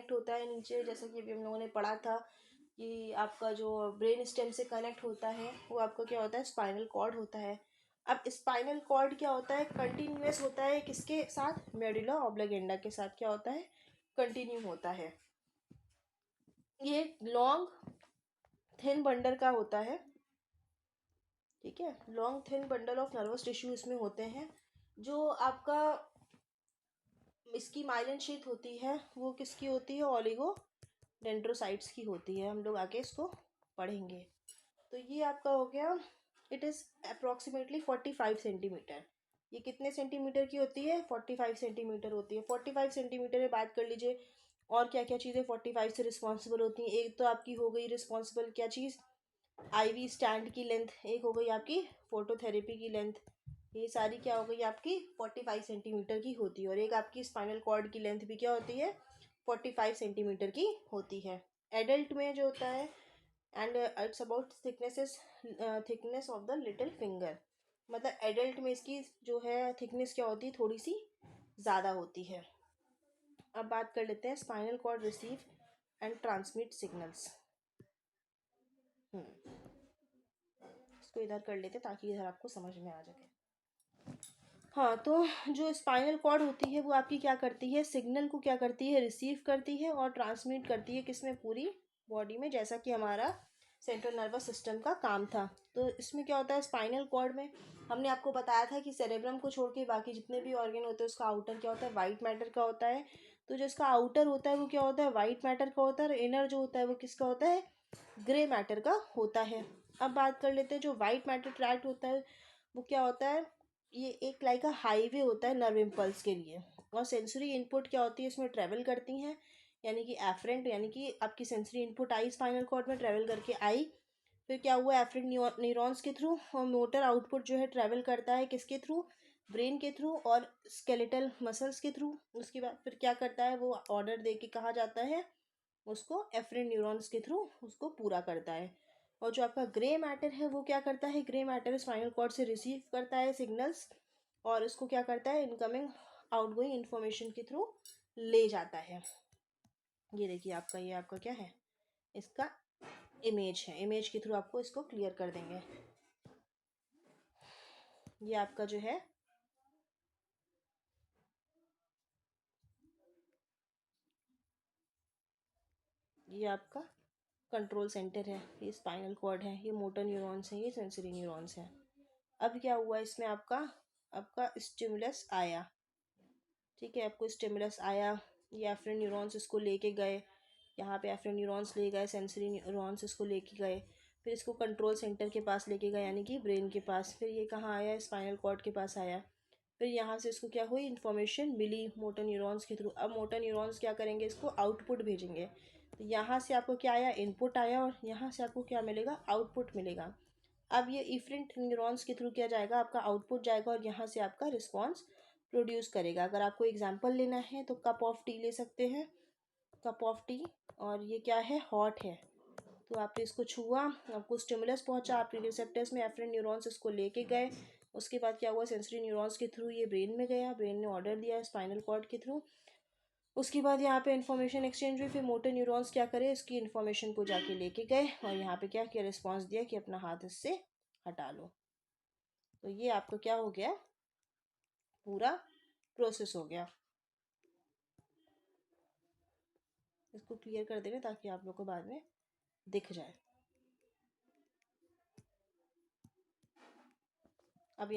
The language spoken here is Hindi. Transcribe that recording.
कनेक्ट होता है नीचे, जैसा कि अभी हम लोगों ने पढ़ा था कि आपका जो ब्रेन स्टेम से कनेक्ट होता है वो आपका क्या होता है, स्पाइनल कॉर्ड होता है। अब स्पाइनल कॉर्ड क्या होता है, कंटिन्यूअस होता है किसके साथ, मेडुला ऑब्लिगेंडा के साथ क्या होता है, कंटिन्यू होता है। ये लॉन्ग थिन बंडल का होता है, ठीक है, long thin bundle of nervous tissue इसमें होते हैं। जो आपका इसकी माइलिन शीथ होती है वो किसकी होती है, ओलिगो डेंड्रोसाइट्स की होती है। हम लोग आगे इसको पढ़ेंगे। तो ये आपका हो गया, इट इज़ अप्रॉक्सीमेटली 45 सेंटीमीटर। ये कितने सेंटीमीटर की होती है, 45 सेंटीमीटर होती है। 45 सेंटीमीटर में बात कर लीजिए और क्या क्या चीज़ें 45 से रिस्पॉन्सिबल होती हैं। एक तो आपकी हो गई रिस्पॉन्सिबल क्या चीज़, आईवी स्टैंड की लेंथ, एक हो गई आपकी फोटोथेरेपी की लेंथ। ये सारी क्या हो गई आपकी 45 सेंटीमीटर की होती है। और एक आपकी स्पाइनल कॉर्ड की लेंथ भी क्या होती है, 45 सेंटीमीटर की होती है। एडल्ट में जो होता है, and it's about thickness of the little finger. मतलब एडल्ट में इसकी जो है थिकनेस क्या होती है, थोड़ी सी ज़्यादा होती है। अब बात कर लेते हैं spinal cord receive and transmit signals. इसको इधर कर लेते ताकि इधर आपको समझ में आ जाए। हाँ, तो जो स्पाइनल कॉर्ड होती है वो आपकी क्या करती है, सिग्नल को क्या करती है, रिसीव करती है और ट्रांसमिट करती है किसमें, पूरी बॉडी में, जैसा कि हमारा सेंट्रल नर्वस सिस्टम का काम था। तो इसमें क्या होता है, स्पाइनल कॉर्ड में हमने आपको बताया था कि सेरेब्रम को छोड़ के बाकी जितने भी ऑर्गन होते हैं उसका आउटर क्या होता है, वाइट मैटर का होता है। तो जो इसका आउटर होता है वो क्या होता है, वाइट मैटर का होता है, और इनर जो होता है वो किसका होता है, ग्रे मैटर का होता है। अब बात कर लेते हैं जो वाइट मैटर ट्रैक्ट होता है वो क्या होता है, ये एक लाइक अ हाईवे होता है नर्व इम्पल्स के लिए। और सेंसरी इनपुट क्या होती है, इसमें ट्रेवल करती हैं, यानी कि एफरेंट, यानी कि आपकी सेंसरी इनपुट आई स्पाइनल कॉर्ड में, ट्रेवल करके आई, फिर क्या हुआ एफरेंट न्यूरॉन्स के थ्रू, और मोटर आउटपुट जो है ट्रेवल करता है किसके थ्रू, ब्रेन के थ्रू और स्केलेटल मसल्स के थ्रू। उसके बाद फिर क्या करता है, वो ऑर्डर दे के कहा जाता है उसको, एफरेंट न्यूरॉन्स के थ्रू उसको पूरा करता है। और जो आपका ग्रे मैटर है वो क्या करता है, ग्रे मैटर स्पाइनल कॉर्ड से रिसीव करता है सिग्नल्स और इसको क्या करता है, इनकमिंग आउटगोइंग इंफॉर्मेशन के थ्रू ले जाता है। ये देखिए आपका, ये आपका क्या है, इसका इमेज है, इमेज के थ्रू आपको इसको क्लियर कर देंगे। ये आपका जो है ये आपका कंट्रोल सेंटर है, ये स्पाइनल कॉर्ड है, ये मोटर न्यूरॉन्स हैं, ये सेंसरी न्यूरॉन्स हैं। अब क्या हुआ इसमें, आपका आपका स्टिमुलस आया, ठीक है, आपको स्टिमुलस आया, ये एफरेंट न्यूरॉन्स इसको लेके गए, यहाँ पे एफरेंट न्यूरॉन्स ले गए, सेंसरी न्यूरॉन्स इसको लेके गए, फिर इसको कंट्रोल सेंटर के पास लेके गए यानी कि ब्रेन के पास, फिर ये कहाँ आया, स्पाइनल कॉर्ड के पास आया, फिर यहाँ से इसको क्या हुई, इन्फॉर्मेशन मिली मोटर न्यूरॉन्स के थ्रू। अब मोटर न्यूरॉन्स क्या करेंगे, इसको आउटपुट भेजेंगे। तो यहाँ से आपको क्या आया, इनपुट आया, और यहाँ से आपको क्या मिलेगा, आउटपुट मिलेगा। अब ये इफरेंट न्यूरॉन्स के थ्रू क्या जाएगा, आपका आउटपुट जाएगा और यहाँ से आपका रिस्पॉन्स प्रोड्यूस करेगा। अगर आपको एग्जाम्पल लेना है तो कप ऑफ टी ले सकते हैं, कप ऑफ टी, और ये क्या है, हॉट है। तो आपने इसको छुआ, आपको स्टिमुलस पहुंचा, आपके रिसेप्टर्स में एफरेंट न्यूरॉन्स इसको लेके गए। उसके बाद क्या हुआ, सेंसरी न्यूरॉन्स के थ्रू ये ब्रेन में गया, ब्रेन ने ऑर्डर दिया स्पाइनल कॉर्ड के थ्रू। उसके बाद यहाँ पे इन्फॉर्मेशन एक्सचेंज हुई, फिर मोटर न्यूरॉन्स क्या करे, इसकी इन्फॉर्मेशन को जाके लेके गए और यहाँ पे क्या किया, रिस्पॉन्स दिया कि अपना हाथ इससे हटा लो। तो ये आपको क्या हो गया, पूरा प्रोसेस हो गया। इसको क्लियर कर देना ताकि आप लोग को बाद में दिख जाए।